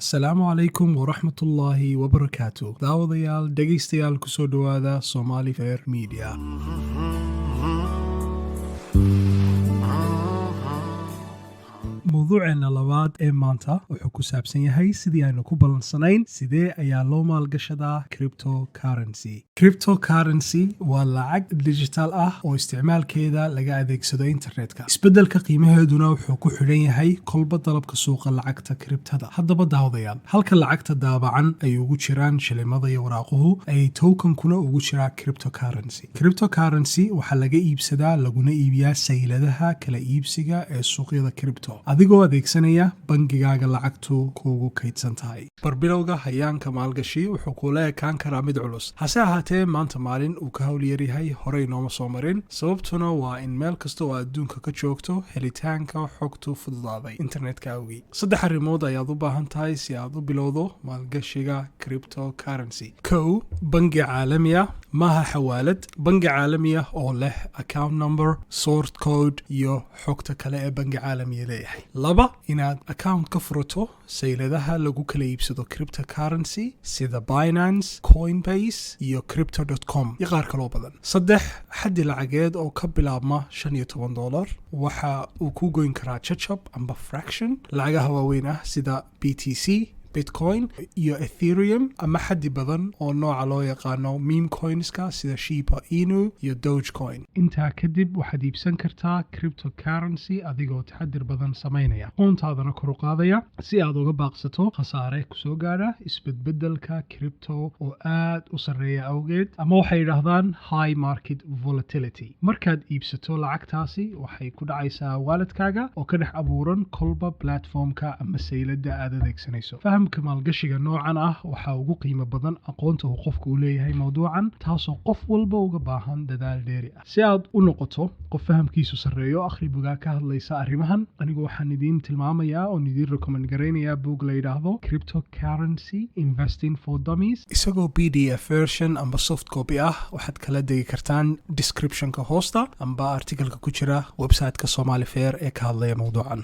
asalaamu calaykum waraxmatullaahi wabarakaatu daawadayaal dhegaystayaal kusoo dhowaada Somali Fair Media. mawduuceena labaad ee maanta wuxuu ku saabsan yahay sidii aynu ku balansanayn sidee ayaa loo maalgashadaa cryptocurrency waa lacag digital ah oo isticmaalkeeda laga adeegsado internetka. isbeddelka qiimaheeduna wuxuu ku xidhan yahay kolba dalabka suuqa lacagta kriptada. haddaba daawadayaal, halka lacagta daabacan ay ugu jiraan shilimada iyo waraaquhu ay tokenkuna ugu jiraa cryptocurrency waxaa laga iibsadaa laguna iibiyaa sayladaha kala iibsiga ee suuqyada crypto adigoo adeegsanaya bangigaaga lacagtu kuugu kaydsan tahay. barbilowga hayaanka maalgashi wuxuu kula ekaan karaa mid culus, hase ahaatee maanta maalin uu ka hawl yaryahay horey nooma soo marin. sababtuna waa in meel kasta oo adduunka ka joogto helitaanka xogtu fududaaday internetka awgii. 3 arrimood ayaad u baahan tahay si aad u bilowdo maalgashiga cryptocurrency. 1. bangi caalami ah, maaha xawaalad. bangi caalami ah oo leh account number, sort code iyo xogta kale ee bangi caalamiga leeyahay. 2. inaad account ka furato sayladaha lagu kala iibsado cryptocurrency sida Binance, Coinbase iyo crypto.com iyo qaar kaloo badan. 3. xaddi lacageed oo ka bilaabma $15 waxa uu ku goyn karaa chachap amba fraction lacagaha waaweyn ah sida BTC, Bitcoin iyo Ethereum, ama xaddi badan oo nooca loo yaqaano meme coinska sida Shiba Inu iyo Dogecoin. intaa kadib waxaad iibsan kartaa cryptocurrency adigoo taxadir badan samaynaya, aqoontaadana kor u qaadaya si aad uga baaqsato khasaare kusoo gaadha isbedbedelka crypto oo aad u sarreeya awgeed, ama waxay yidhaahdaan high market volatility. markaad iibsato lacagtaasi waxay ku dhacaysaa waaladkaaga oo ka dhex abuuran kolba platformka ama saylada aad adeegsanayso. maalgashiga noocan ah waxaa ugu qiimo badan aqoonta uu qofku u leeyahay mawduucan, taasoo qof walba uga baahan dadaal dheeri ah. si aad u noqoto qof fahamkiisu sarreeyo akhri bugaa ka hadlaysa arrimahan, anigu waxaan idiin tilmaamayaa oon idiin recommend garaynayaa buug la yidhaahdo Cryptocurrency Investing for Dummies. isagoo PDF version amba soft copy ah waxaad kala degi kartaan descriptionka hoosta amba artikelka ku jira websiteka Somali Fair ee ka hadlaya mawduucan.